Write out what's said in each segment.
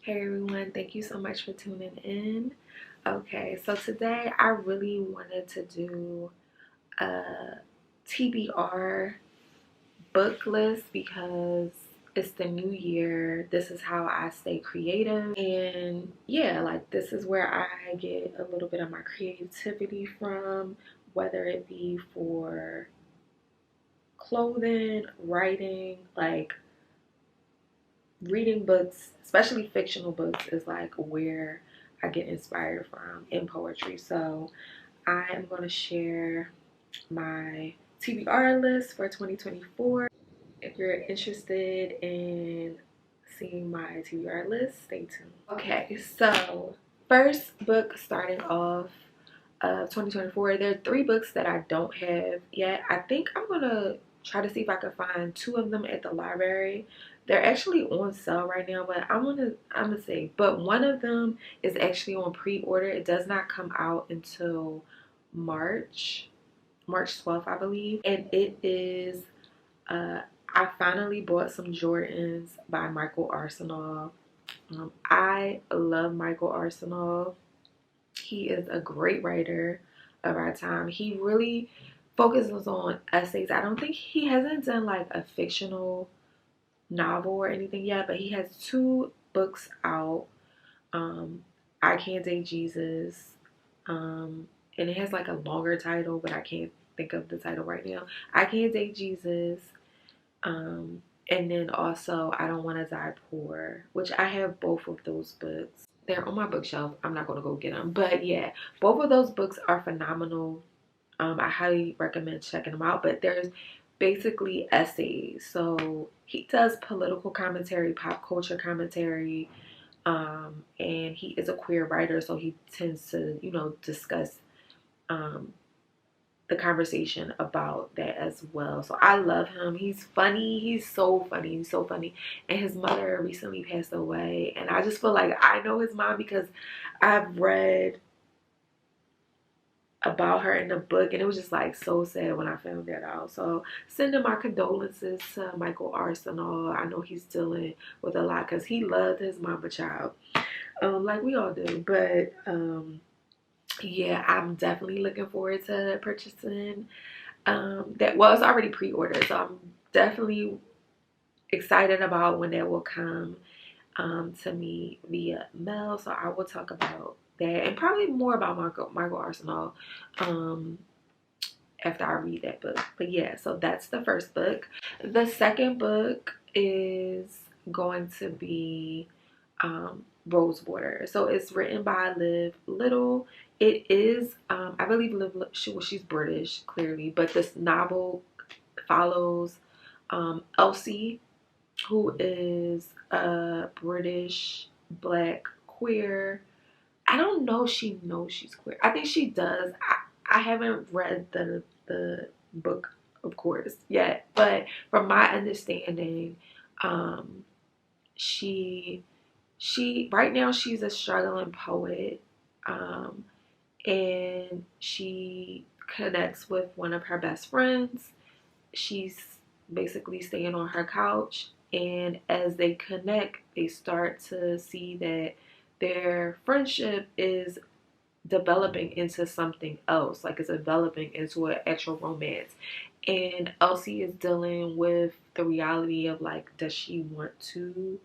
Hey everyone, thank you so much for tuning in. Okay, so today I really wanted to do a TBR book list because it's the new year. This is how I stay creative. And yeah, like this is where I get a little bit of my creativity from, whether it be for clothing, writing, like reading books, especially fictional books, is like where I get inspired from in poetry. So I am going to share my TBR list for 2024. If you're interested in seeing my TBR list, stay tuned. Okay, so first book starting off 2024. There are 3 books that I don't have yet. I think I'm gonna try to see if I can find 2 of them at the library. They're actually on sale right now, but I'm gonna say, but one of them is actually on pre-order. It does not come out until March 12th, I believe, and it is I finally bought some Jordans by Michael Arceneaux. I love Michael Arceneaux. He is a great writer of our time. He really focuses on essays. I don't think he hasn't done like a fictional novel or anything yet, but he has 2 books out. I Can't Date Jesus. And it has like a longer title, but I can't think of the title right now. I Can't Date Jesus. And then also I Don't Want to Die Poor, which I have both of those books. They're on my bookshelf. I'm not going to go get them. But yeah, both of those books are phenomenal. I highly recommend checking them out. But there's basically essays. So he does political commentary, pop culture commentary. And he is a queer writer. So he tends to, discuss the conversation about that as well. So I love him. He's funny. He's so funny. He's so funny. And his mother recently passed away. And I just feel like I know his mom because I've read about her in the book, and it was just like so sad when I found that out. So sending my condolences to Michael Arceneaux. I know he's dealing with a lot because he loved his mama child, like we all do. But yeah, I'm definitely looking forward to purchasing that. Well, it's already pre-ordered, so I'm definitely excited about when that will come to me via mail. So I will talk about that and probably more about Michael Arceneaux after I read that book. But yeah, so that's the first book. The second book is going to be Rosewater. So it's written by Liv Little. It is, I believe she's British, clearly, but this novel follows Elsie, who is a British black queer. I don't know if she knows she's queer. I think she does. I haven't read the book, of course, yet, but from my understanding, she right now she's a struggling poet, and she connects with one of her best friends. She's basically staying on her couch, and as they connect, they start to see that their friendship is developing into something else, like it's developing into an actual romance. And Elsie is dealing with the reality of like, does she want to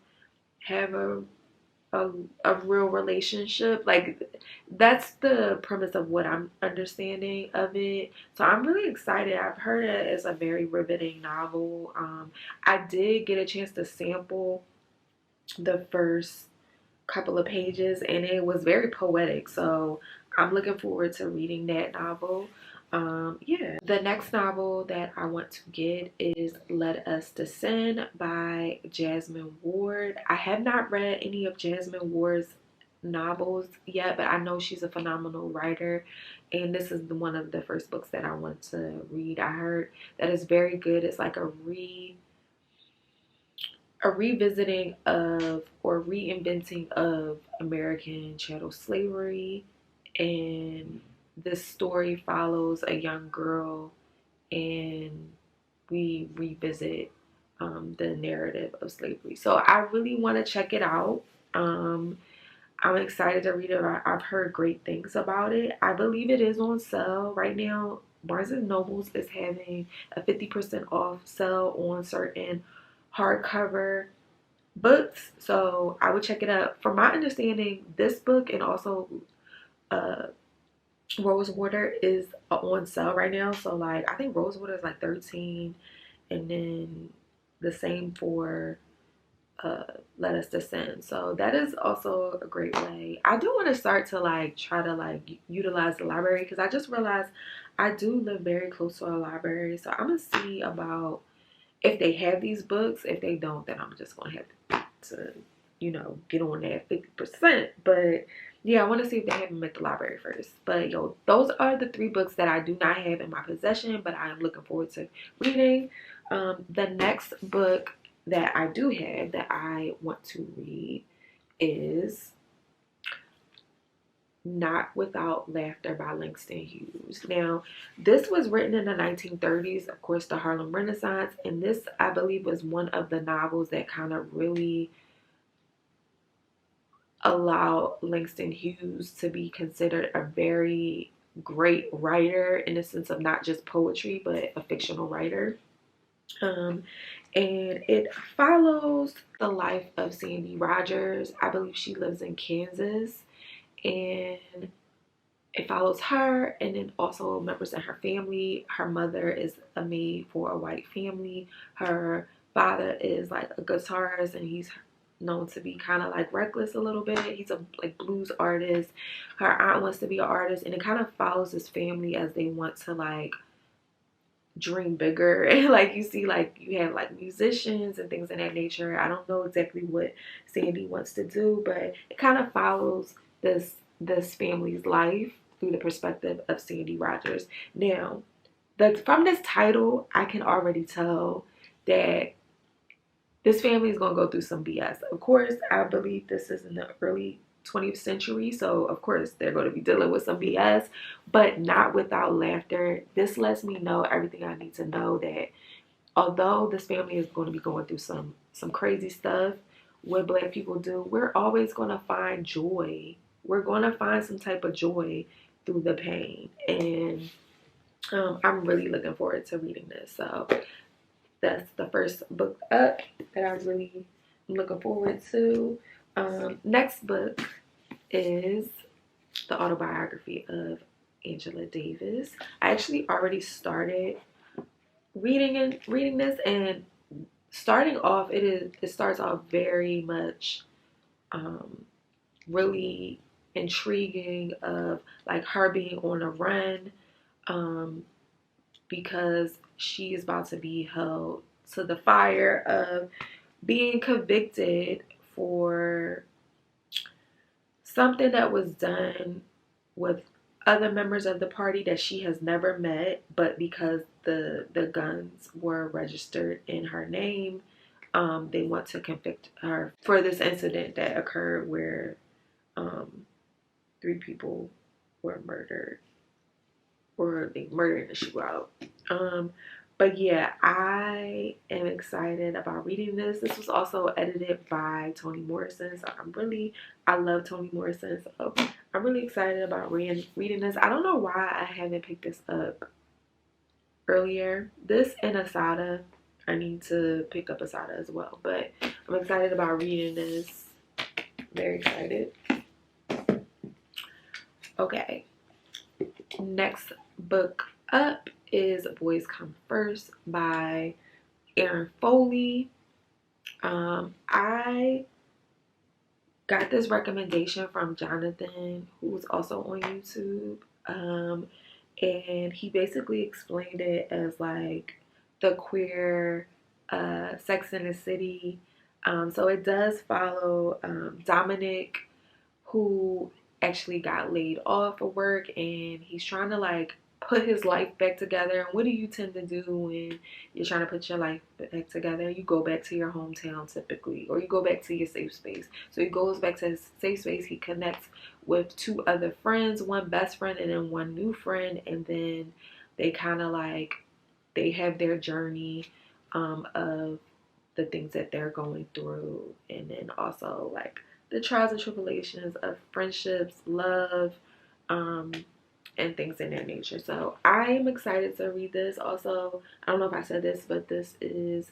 have a real relationship? Like, that's the premise of what I'm understanding of it. So I'm really excited. I've heard it as a very riveting novel. I did get a chance to sample the first couple of pages, and it was very poetic. So I'm looking forward to reading that novel. Yeah, the next novel that I want to get is Let Us Descend by Jesmyn Ward. I have not read any of Jesmyn Ward's novels yet, but I know she's a phenomenal writer, and this is one of the first books that I want to read. I heard that it's very good. It's like a revisiting of or reinventing of American chattel slavery, and this story follows a young girl, and we revisit the narrative of slavery. So I really want to check it out. I'm excited to read it. I've heard great things about it. I believe it is on sale right now. Barnes& and Nobles is having a 50% off sale on certain hardcover books, so I would check it out. From my understanding, this book and also uh Rosewater is on sale right now. So like I think Rosewater is like 13, and then the same for Let Us Descend. So that is also a great way. I do want to start to like try to like utilize the library, because I just realized I do live very close to a library. So I'm gonna see about if they have these books. If they don't, then I'm just gonna have to, you know, get on that 50%. But yeah, I want to see if they have them at the library first. But yo, those are the 3 books that I do not have in my possession, but I am looking forward to reading. The next book that I do have that I want to read is Not Without Laughter by Langston Hughes. Now, this was written in the 1930s, of course, the Harlem Renaissance, and this, I believe, was one of the novels that kind of really allowed Langston Hughes to be considered a very great writer, in the sense of not just poetry, but a fictional writer. And it follows the life of Sandy Rogers. I believe she lives in Kansas, and it follows her and then also members of her family. Her mother is a maid for a white family. Her father is like a guitarist, and he's known to be kind of like reckless a little bit. He's a like blues artist. Her aunt wants to be an artist, and it kind of follows this family as they want to like dream bigger. And like you see, like you have like musicians and things of that nature. I don't know exactly what Sandy wants to do, but it kind of follows this family's life through the perspective of Sandy Rogers. Now, from this title, I can already tell that this family is going to go through some BS. Of course, I believe this is in the early 20th century, so of course they're going to be dealing with some BS, but not without laughter. This lets me know everything I need to know, that although this family is going to be going through some crazy stuff, what Black people do, we're always going to find joy. We're going to find some type of joy through the pain, and I'm really looking forward to reading this. So that's the first book up that I really am looking forward to. Next book is the autobiography of Angela Davis. I actually already started reading this, and starting off, it starts off very much really intriguing, of like her being on a run, because she is about to be held to the fire of being convicted for something that was done with other members of the party that she has never met, but because the guns were registered in her name, they want to convict her for this incident that occurred where 3 people were murdered, or they murdered in a shootout. But yeah, I am excited about reading this. This was also edited by Toni Morrison, so I love Toni Morrison, so I'm really excited about reading this. I don't know why I haven't picked this up earlier. This and Asada, I need to pick up Asada as well, but I'm excited about reading this. Very excited. Okay, next book up is Boys Come First by Aaron Foley. I got this recommendation from Jonathan, who's also on YouTube, and he basically explained it as like the queer Sex in the City. So it does follow Dominic, who actually got laid off of work, and he's trying to like put his life back together. And what do you tend to do when you're trying to put your life back together? You go back to your hometown typically, or you go back to your safe space. So he goes back to his safe space. He connects with 2 other friends, one best friend and then one new friend, and then they kind of like, they have their journey of the things that they're going through, and then also like the trials and tribulations of friendships, love, and things in that nature. So I am excited to read this. Also, I don't know if I said this, but this is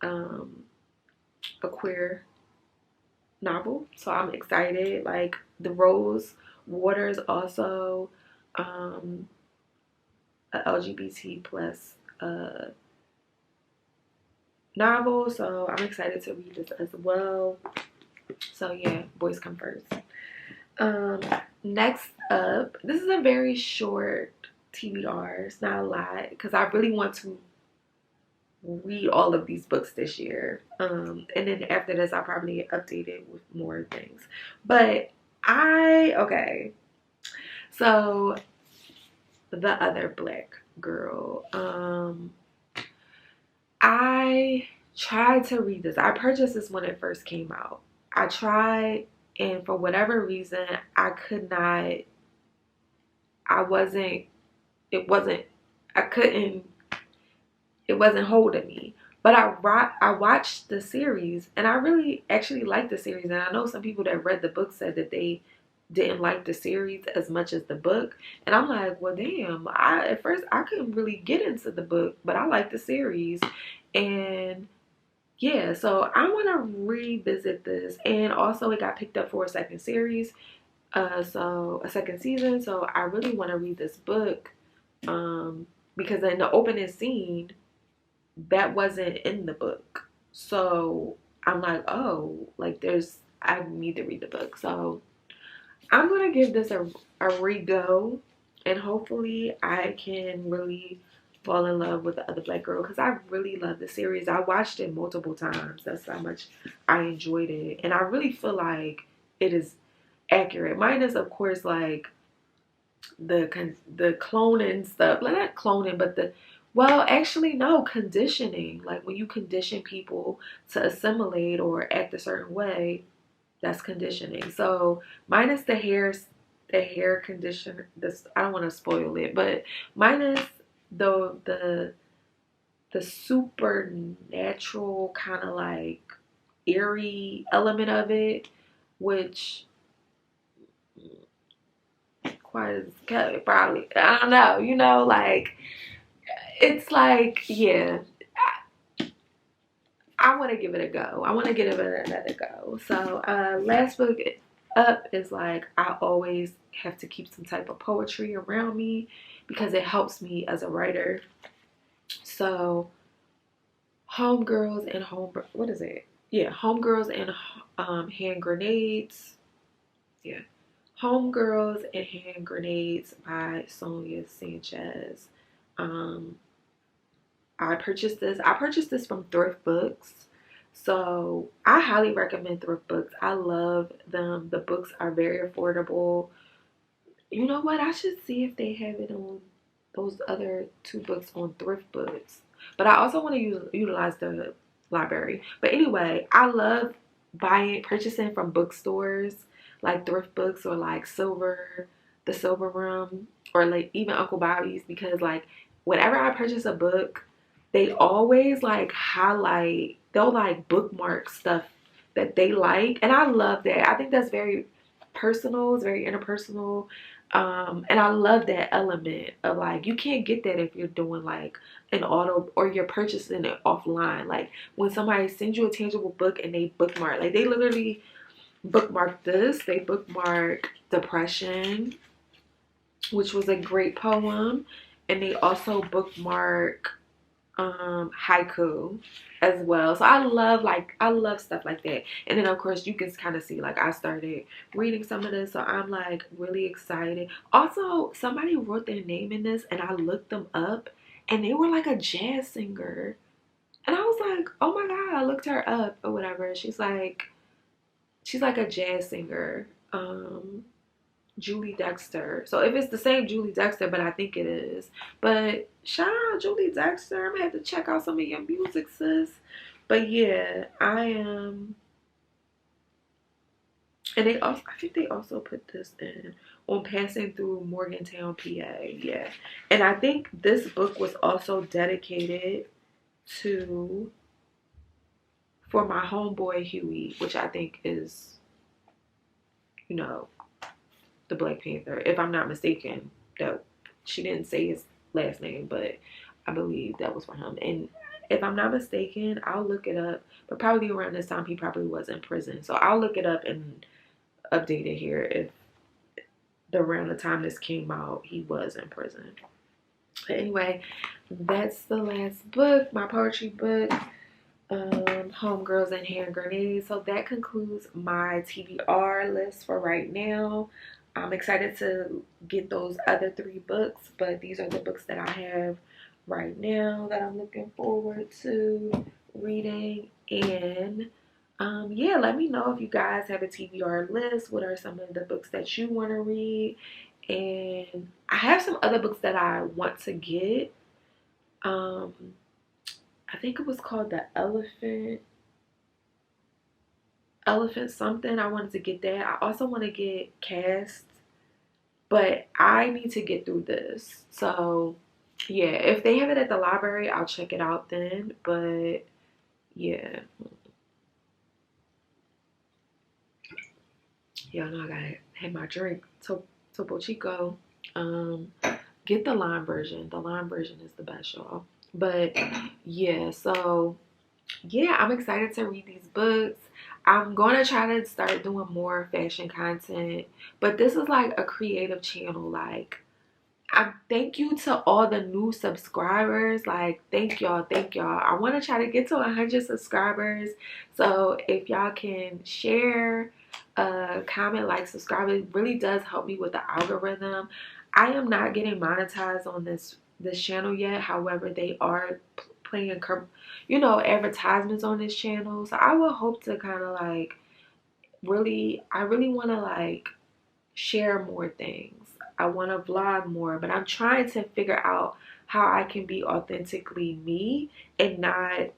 a queer novel, so I'm excited. Like, the Rosewater is also a LGBT plus novel, so I'm excited to read this as well. So yeah, boys come first. Next up, this is a very short TBR. It's not a lot because I really want to read all of these books this year. And then after this, I'll probably get updated with more things. But okay. So, The Other Black Girl. I tried to read this. I purchased this when it first came out. I tried, and for whatever reason, I could not. It wasn't holding me. But I watched the series, and I really actually liked the series. And I know some people that read the book said that they didn't like the series as much as the book. And I'm like, well, damn. At first, I couldn't really get into the book, but I liked the series. And yeah, so I want to revisit this. And also, it got picked up for a second series. So a second season. So I really want to read this book. Because in the opening scene, that wasn't in the book. So I'm like, oh, like I need to read the book. So I'm gonna give this a re-go, and hopefully I can really fall in love with The Other Black Girl, because I really love the series. I watched it multiple times. That's how much I enjoyed it, and I really feel like it is accurate. Minus, of course, like the cloning stuff. Like, not cloning, but actually, no, conditioning. Like, when you condition people to assimilate or act a certain way, that's conditioning. So minus the hair conditioner. This, I don't want to spoil it, but minus the supernatural kind of like eerie element of it, which probably, I don't know, like, it's like, yeah, I want to give it a go. I want to give it another go. So last book up is like, I always have to keep some type of poetry around me because it helps me as a writer. So Homegirls and Handgrenades. Yeah. Homegirls and Handgrenades by Sonaia Sanchez. I purchased this from Thrift Books. So I highly recommend Thrift Books. I love them. The books are very affordable. You know what? I should see if they have it on those other two books on Thrift Books. But I also want to utilize the library. But anyway, I love purchasing from bookstores like Thrift Books or like the Silver Room, or like even Uncle Bobby's, because like whenever I purchase a book, they always like they'll like bookmark stuff that they like. And I love that. I think that's very personal. It's very interpersonal. And I love that element of like, you can't get that if you're doing like an auto or you're purchasing it offline. Like when somebody sends you a tangible book and they bookmark, like they literally bookmark this. They bookmark Depression, which was a great poem. And they also bookmark haiku as well. So I love stuff like that. And then of course you can kind of see like I started reading some of this, so I'm like really excited. Also, somebody wrote their name in this and I looked them up and they were like a jazz singer, and I was like, oh my god. I looked her up or whatever. She's like a jazz singer, Julie Dexter. So if it's the same Julie Dexter, but I think it is. But shout out Julie Dexter. I'm gonna have to check out some of your music, sis. But yeah, I am. And I think they also put this in on Passing Through Morgantown, PA. Yeah. And I think this book was also dedicated for my homeboy Huey, which I think is you know, the Black Panther. If I'm not mistaken, that she didn't say his last name, but I believe that was for him. And if I'm not mistaken, I'll look it up, but probably around this time he probably was in prison. So I'll look it up and update it here if around the time this came out he was in prison. But anyway, that's the last book, my poetry book, Homegirls and Handgrenades. So that concludes my TBR list for right now. I'm excited to get those other 3 books, but these are the books that I have right now that I'm looking forward to reading. And yeah, let me know if you guys have a TBR list. What are some of the books that you want to read? And I have some other books that I want to get. I think it was called The Elephant something. I wanted to get that. I also want to get Cast, but I need to get through this. So yeah, if they have it at the library, I'll check it out then. But yeah, y'all know I gotta have my drink. Topo Chico. Get the lime version. The lime version is the best, y'all. But yeah, so yeah, I'm excited to read these books. I'm going to try to start doing more fashion content, but this is like a creative channel. Like, I thank you to all the new subscribers. Like, thank y'all. I want to try to get to 100 subscribers. So if y'all can share, comment, like, subscribe, it really does help me with the algorithm. I am not getting monetized on this channel yet. However, they are playing, you know, advertisements on this channel. So I will hope to kind of like I really want to like share more things. I want to vlog more, but I'm trying to figure out how I can be authentically me and not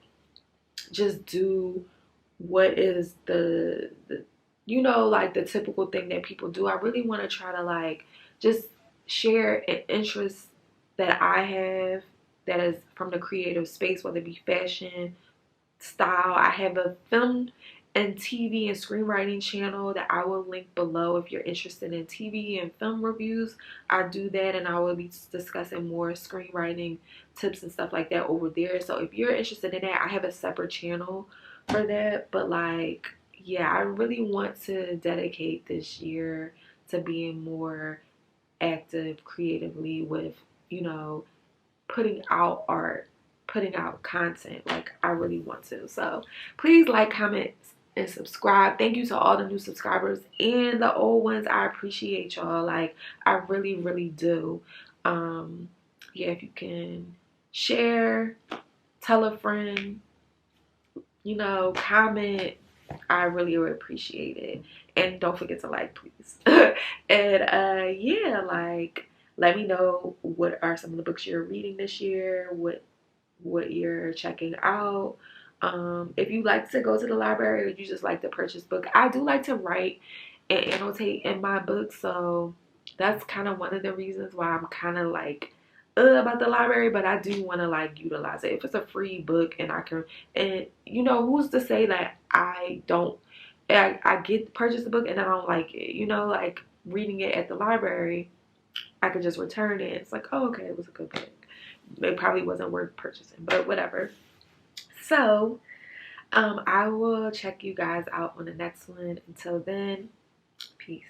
just do what is the you know, like the typical thing that people do. I really want to try to like just share an interest that I have that is from the creative space, whether it be fashion, style. I have a film and TV and screenwriting channel that I will link below if you're interested in TV and film reviews. I do that, and I will be discussing more screenwriting tips and stuff like that over there. So if you're interested in that, I have a separate channel for that. But like, yeah, I really want to dedicate this year to being more active creatively with, you know, putting out art, putting out content. Like, I really want to. So please like, comment, and subscribe. Thank you to all the new subscribers and the old ones. I appreciate y'all. Like, I really, really do. Yeah, if you can share, tell a friend, you know, comment, I really would appreciate it. And don't forget to like, please. And yeah, like, let me know what are some of the books you're reading this year, what you're checking out. If you like to go to the library or you just like to purchase books, I do like to write and annotate in my books, so that's kind of one of the reasons why I'm kind of like about the library, but I do want to like utilize it. If it's a free book and I can, and you know, who's to say that I get purchase the book and I don't like it, you know, like reading it at the library, I could just return it. It's like, oh, okay, it was a good book. It probably wasn't worth purchasing, but whatever. So I will check you guys out on the next one. Until then, peace.